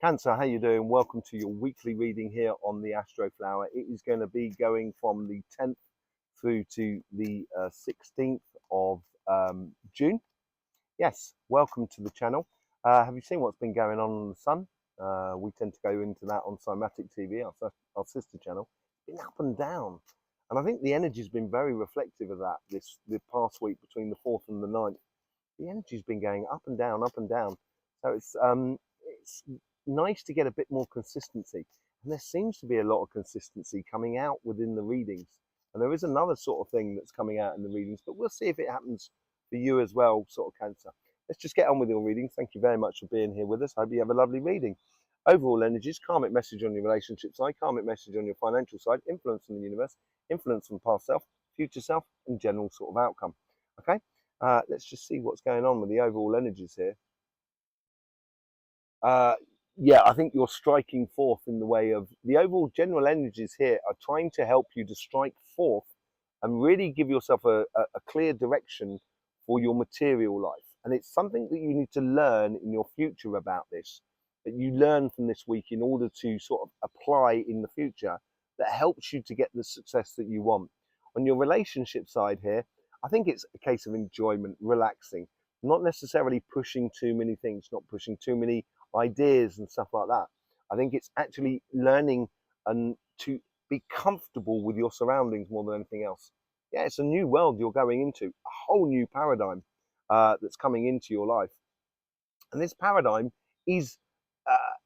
Cancer, how you doing? Welcome to your weekly reading here on the Astroflower. It is going to be going from the 10th through to the 16th of June. Yes, welcome to the channel. Have you seen what's been going on in the sun? We tend to go into that on Cymatic TV, our sister channel. It's been up and down. And I think the energy's been very reflective of that the past week between the 4th and the 9th. The energy's been going up and down, up and down. So it's nice to get a bit more consistency. And there seems to be a lot of consistency coming out within the readings. And there is another sort of thing that's coming out in the readings, but we'll see if it happens for you as well, sort of Cancer. Let's just get on with your readings. Thank you very much for being here with us. I hope you have a lovely reading. Overall energies, karmic message on your relationship side, karmic message on your financial side, influence on the universe, influence on past self, future self, and general sort of outcome. Okay, let's just see what's going on with the overall energies here. Yeah, I think you're striking forth in the way of the overall general energies here are trying to help you to strike forth and really give yourself a clear direction for your material life. And it's something that you need to learn in your future about this, that you learn from this week in order to sort of apply in the future that helps you to get the success that you want. On your relationship side here, I think it's a case of enjoyment, relaxing, not necessarily pushing too many things, not pushing too many ideas and stuff like that. I think it's actually learning and to be comfortable with your surroundings more than anything else. Yeah, it's a new world you're going into, a whole new paradigm that's coming into your life. And this paradigm is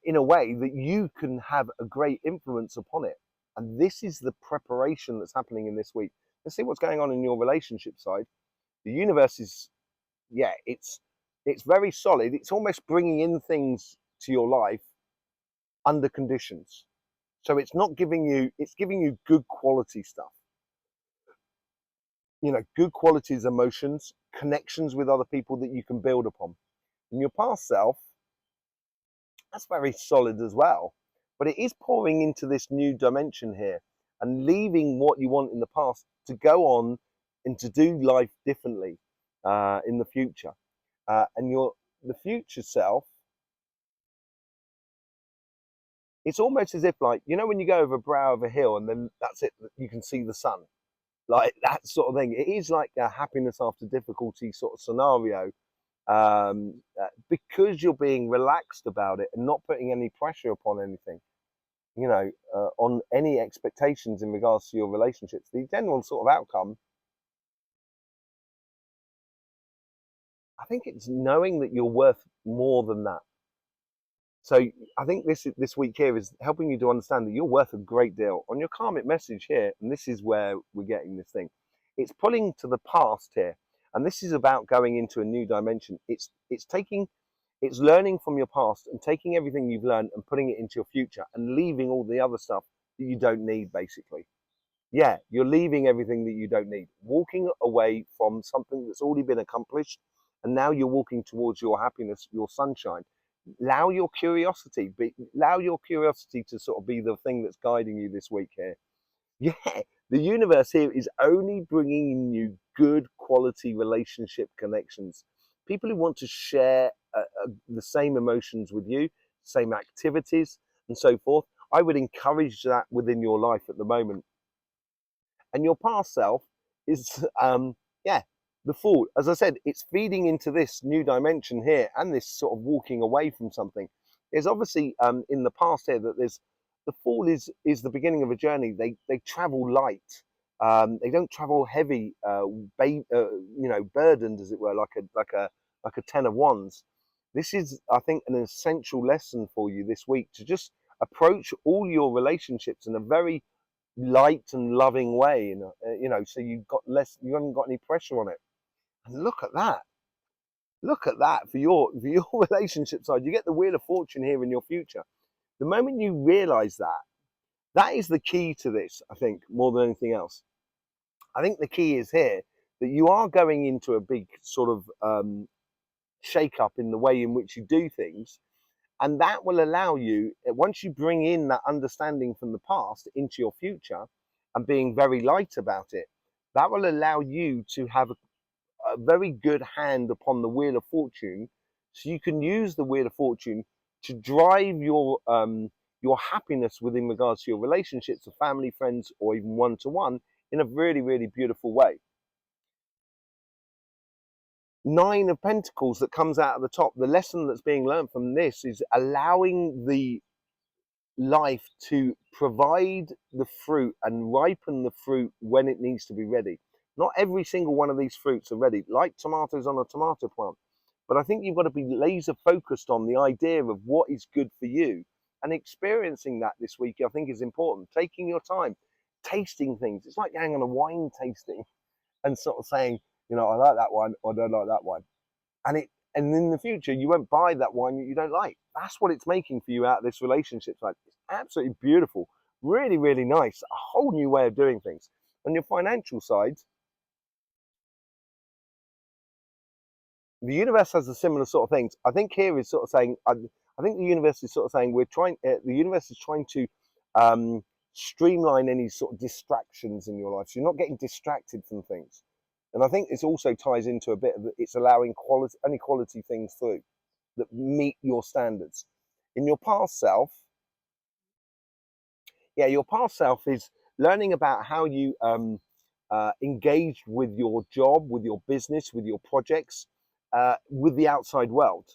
in a way that you can have a great influence upon it. And this is the preparation that's happening in this week. Let's see what's going on in your relationship side. The universe is, yeah, it's very solid. It's almost bringing in things to your life under conditions. So it's not giving you, it's giving you good quality stuff. You know, good qualities, emotions, connections with other people that you can build upon. And your past self, that's very solid as well. But it is pouring into this new dimension here and leaving what you want in the past to go on and to do life differently in the future. And the future self, it's almost as if, like, you know, when you go over a brow of a hill and then that's it, you can see the sun, like that sort of thing. It is like a happiness after difficulty sort of scenario, because you're being relaxed about it and not putting any pressure upon anything, you know, on any expectations in regards to your relationships. The general sort of outcome, I think it's knowing that you're worth more than that. So I think this week here is helping you to understand that you're worth a great deal. On your karmic message here, and this is where we're getting this thing, it's pulling to the past here, and this is about going into a new dimension. It's learning from your past and taking everything you've learned and putting it into your future and leaving all the other stuff that you don't need, basically. Yeah, you're leaving everything that you don't need, walking away from something that's already been accomplished, and now you're walking towards your happiness, your sunshine. Allow your curiosity, allow your curiosity to sort of be the thing that's guiding you this week here. Yeah, the universe here is only bringing you good quality relationship connections. People who want to share the same emotions with you, same activities, and so forth. I would encourage that within your life at the moment. And your past self is, yeah, the Fool. As I said, it's feeding into this new dimension here and this sort of walking away from something. There's obviously in the past here that there's the Fool is the beginning of a journey. They travel light. They don't travel heavy, you know, burdened as it were, like a 10 of wands. This is, I think, an essential lesson for you this week to just approach all your relationships in a very light and loving way, you know, so you haven't got any pressure on it. And look at that. Look at that for your relationship side. You get the Wheel of Fortune here in your future. The moment you realize that, that is the key to this, I think, more than anything else. I think the key is here that you are going into a big sort of shake up in the way in which you do things. And that will allow you, once you bring in that understanding from the past into your future and being very light about it, that will allow you to have a very good hand upon the Wheel of Fortune. So you can use the Wheel of Fortune to drive your happiness within regards to your relationships with family, friends, or even one-to-one in a really, really beautiful way. Nine of Pentacles that comes out of the top. The lesson that's being learned from this is allowing the life to provide the fruit and ripen the fruit when it needs to be ready. Not every single one of these fruits are ready, like tomatoes on a tomato plant. But I think you've got to be laser focused on the idea of what is good for you, and experiencing that this week, I think, is important. Taking your time, tasting things. It's like going on a wine tasting and sort of saying, you know, I like that one or I don't like that one. And in the future, you won't buy that wine that you don't like. That's what it's making for you out of this relationship. Like, it's absolutely beautiful, really, really nice. A whole new way of doing things. On your financial side, the universe has a similar sort of things. I think here is sort of saying, I think the universe is sort of saying the universe is trying to streamline any sort of distractions in your life. So you're not getting distracted from things. And I think this also ties into a bit of it's allowing only quality things through that meet your standards. In your past self, your past self is learning about how you engaged with your job, with your business, with your projects, with the outside world.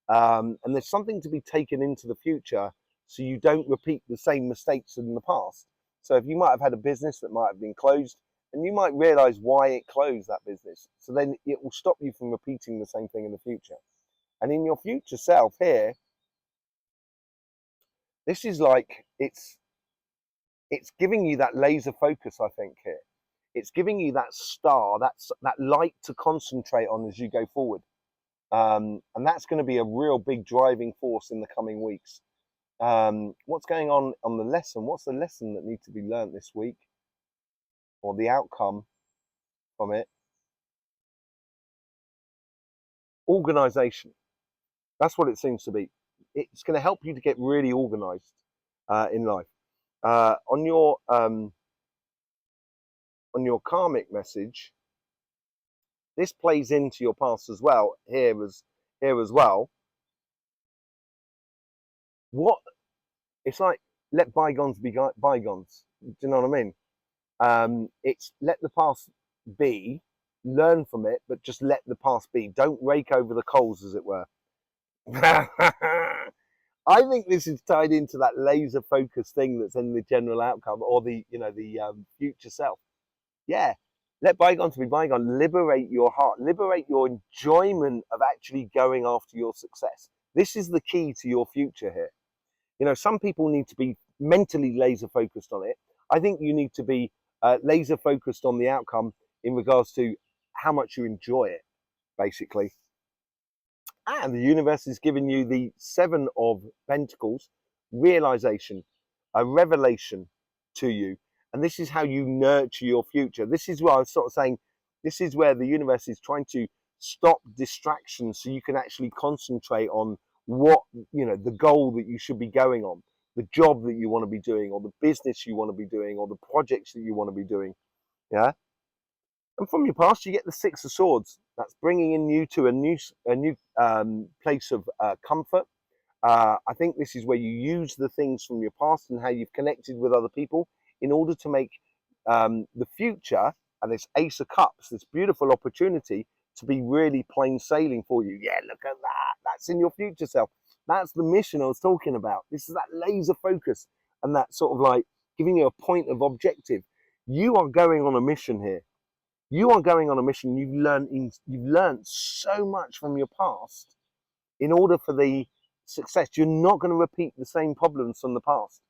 And there's something to be taken into the future so you don't repeat the same mistakes in the past. So if you might have had a business that might have been closed, and you might realize why it closed, that business. So then it will stop you from repeating the same thing in the future. And in your future self here, this is like, it's giving you that laser focus, I think, here. It's giving you that star, that light to concentrate on as you go forward. And that's going to be a real big driving force in the coming weeks. What's going on the lesson? What's the lesson that needs to be learned this week? Or the outcome from it? Organization. That's what it seems to be. It's going to help you to get really organized in life. On your karmic message, this plays into your past as well. Here as well. What it's like, let bygones be bygones. Do you know what I mean? It's let the past be, learn from it, but just let the past be. Don't rake over the coals, as it were. I think this is tied into that laser focus thing that's in the general outcome, or the future self. Yeah, let bygones be bygones. Liberate your heart. Liberate your enjoyment of actually going after your success. This is the key to your future here. You know, some people need to be mentally laser focused on it. I think you need to be laser focused on the outcome in regards to how much you enjoy it, basically. And the universe is giving you the Seven of Pentacles, realization, a revelation to you. And this is how you nurture your future. This is what I was sort of saying. This is where the universe is trying to stop distractions so you can actually concentrate on what, the goal that you should be going on, the job that you want to be doing, or the business you want to be doing, or the projects that you want to be doing. Yeah. And from your past, you get the Six of Swords. That's bringing in you to a new place of comfort. I think this is where you use the things from your past and how you've connected with other people in order to make the future and this Ace of Cups, this beautiful opportunity to be really plain sailing for you. Yeah, look at that. That's in your future self. That's the mission I was talking about. This is that laser focus and that sort of like giving you a point of objective. You are going on a mission here. You are going on a mission. You've learned so much from your past in order for the success. You're not going to repeat the same problems from the past.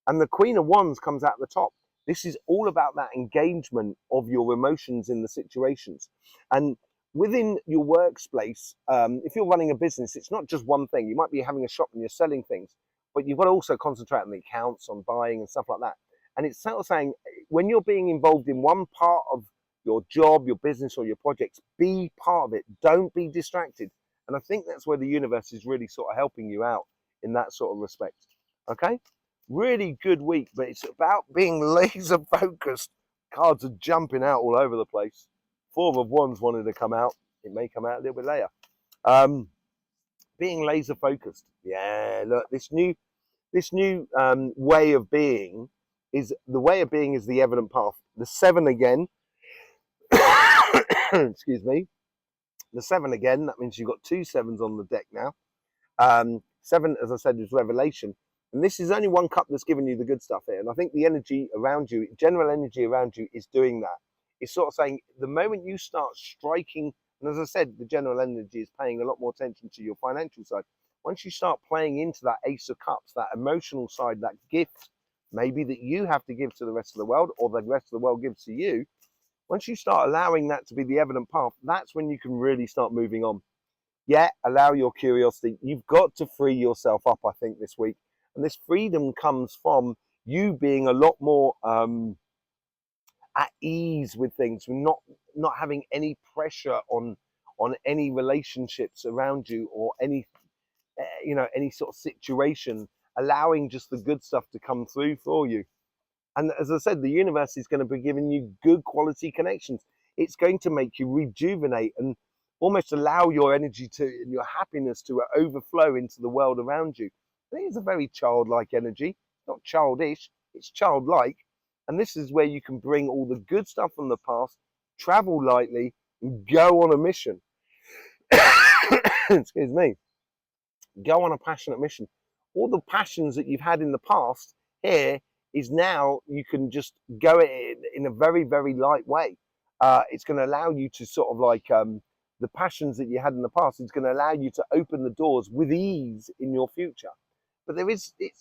And the Queen of Wands comes out the top. This is all about that engagement of your emotions in the situations. And within your workspace, if you're running a business, it's not just one thing. You might be having a shop and you're selling things, but you've got to also concentrate on the accounts, on buying and stuff like that. And it's sort of saying, when you're being involved in one part of your job, your business, or your projects, be part of it. Don't be distracted. And I think that's where the universe is really sort of helping you out in that sort of respect. Okay? Really good week, but it's about being laser focused. Cards are jumping out all over the place. Four of Wands wanted to come out. It may come out a little bit later. being laser focused. Yeah, look, this new way of being is the evident path. The 7 again, excuse me, the 7 again. That means you've got 2 7s on the deck now. 7, as I said, is revelation. And this is only one cup that's giving you the good stuff here. And I think the energy around you, general energy around you, is doing that. It's sort of saying the moment you start striking, and as I said, the general energy is paying a lot more attention to your financial side. Once you start playing into that Ace of Cups, that emotional side, that gift, maybe that you have to give to the rest of the world, or the rest of the world gives to you, once you start allowing that to be the evident path, that's when you can really start moving on. Yeah, allow your curiosity. You've got to free yourself up, I think, this week. And this freedom comes from you being a lot more at ease with things, not having any pressure on any relationships around you, or any any sort of situation, allowing just the good stuff to come through for you. And as I said, the universe is going to be giving you good quality connections. It's going to make you rejuvenate and almost allow your energy to, and your happiness to overflow into the world around you. I think it's a very childlike energy, not childish, it's childlike. And this is where you can bring all the good stuff from the past, travel lightly, and go on a mission. Excuse me. Go on a passionate mission. All the passions that you've had in the past here is now you can just go in a very, very light way. It's going to allow you to sort of like the passions that you had in the past. It's going to allow you to open the doors with ease in your future. But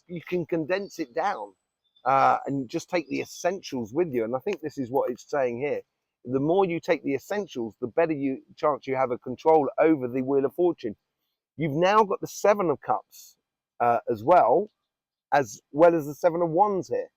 you can condense it down and just take the essentials with you. And I think this is what it's saying here. The more you take the essentials, the better chance you have a control over the Wheel of Fortune. You've now got the 7 of Cups as well as the 7 of Wands here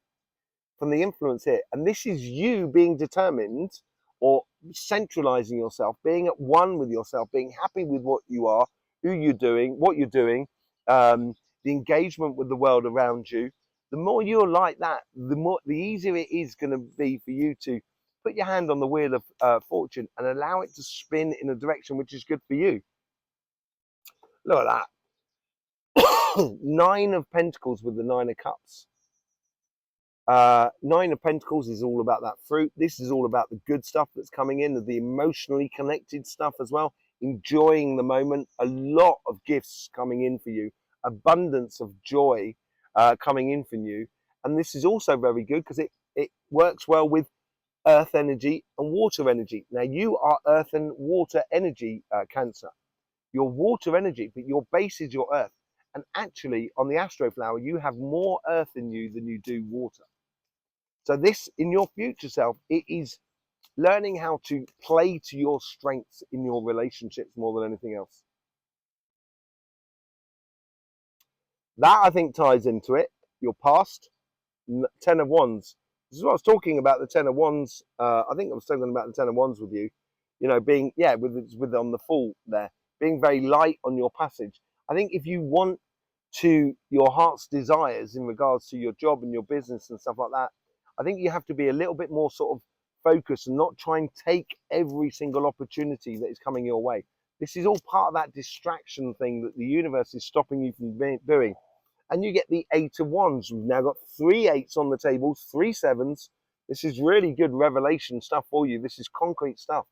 from the influence here. And this is you being determined, or centralizing yourself, being at one with yourself, being happy with what you are, who you're doing, what you're doing, the engagement with the world around you. The more you're like that, the easier it is going to be for you to put your hand on the Wheel of Fortune and allow it to spin in a direction which is good for you. Look at that. 9 of Pentacles with the 9 of Cups. 9 of Pentacles is all about that fruit. This is all about the good stuff that's coming in, the emotionally connected stuff as well. Enjoying the moment. A lot of gifts coming in for you. Abundance of joy coming in for you. And this is also very good because it works well with earth energy and water energy. Now you are earth and water energy, Cancer. Your water energy, but your base is your earth. And actually, on the Astroflower, you have more earth in you than you do water. So this, in your future self, it is learning how to play to your strengths in your relationships more than anything else. That, I think, ties into it. Your past, 10 of Wands. This is what I was talking about, the 10 of Wands. I think I was talking about the 10 of Wands with you. You know, being, with on the Fool there. Being very light on your passage. I think if you want to your heart's desires in regards to your job and your business and stuff like that, I think you have to be a little bit more sort of focused and not try and take every single opportunity that is coming your way. This is all part of that distraction thing that the universe is stopping you from doing. And you get the 8 of Wands. We've now got 3 8s on the table, 3 7s. This is really good revelation stuff for you. This is concrete stuff.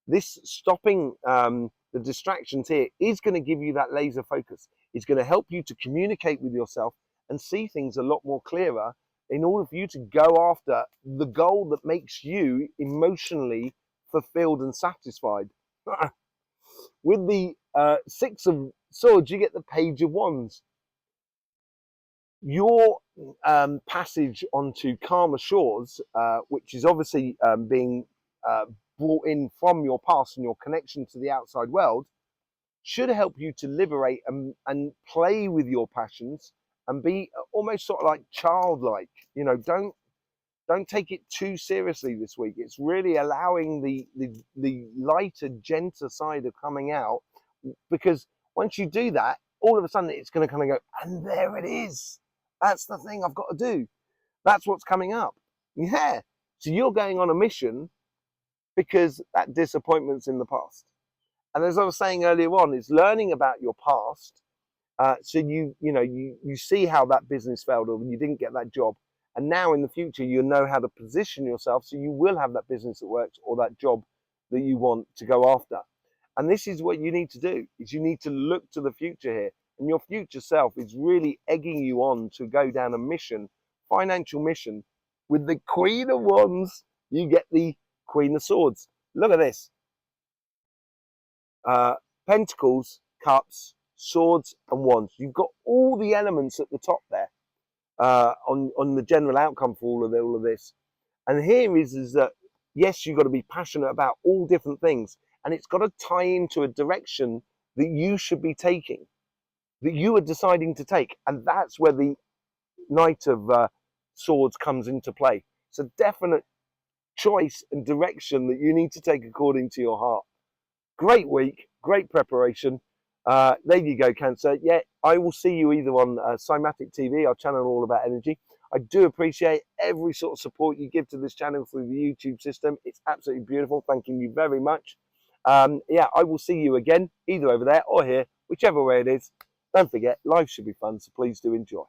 This stopping the distractions here is going to give you that laser focus. It's going to help you to communicate with yourself and see things a lot more clearer in order for you to go after the goal that makes you emotionally fulfilled and satisfied. With the 6 of Swords, you get the Page of Wands. Your passage onto calmer shores, which is obviously being brought in from your past and your connection to the outside world, should help you to liberate and play with your passions and be almost sort of like childlike. You know, don't take it too seriously this week. It's really allowing the lighter, gentler side of coming out, because once you do that, all of a sudden it's going to kind of go, and there it is. That's the thing I've got to do. That's what's coming up. Yeah. So you're going on a mission because that disappointment's in the past. And as I was saying earlier on, it's learning about your past. So you see how that business failed or you didn't get that job. And now in the future, you know how to position yourself so you will have that business that works or that job that you want to go after. And this is what you need to do, is you need to look to the future here. And your future self is really egging you on to go down a mission, financial mission. With the Queen of Wands, you get the Queen of Swords. Look at this. Pentacles, cups, swords, and wands. You've got all the elements at the top there on the general outcome for all of this. And here is that, yes, you've got to be passionate about all different things. And it's got to tie into a direction that you should be taking, that you are deciding to take. And that's where the Knight of Swords comes into play. It's a definite choice and direction that you need to take according to your heart. Great week, great preparation. There you go, Cancer. Yeah, I will see you either on Cymatic TV, our channel all about energy. I do appreciate every sort of support you give to this channel through the YouTube system. It's absolutely beautiful. Thanking you very much. Yeah, I will see you again, either over there or here, whichever way it is. Don't forget, life should be fun, so please do enjoy.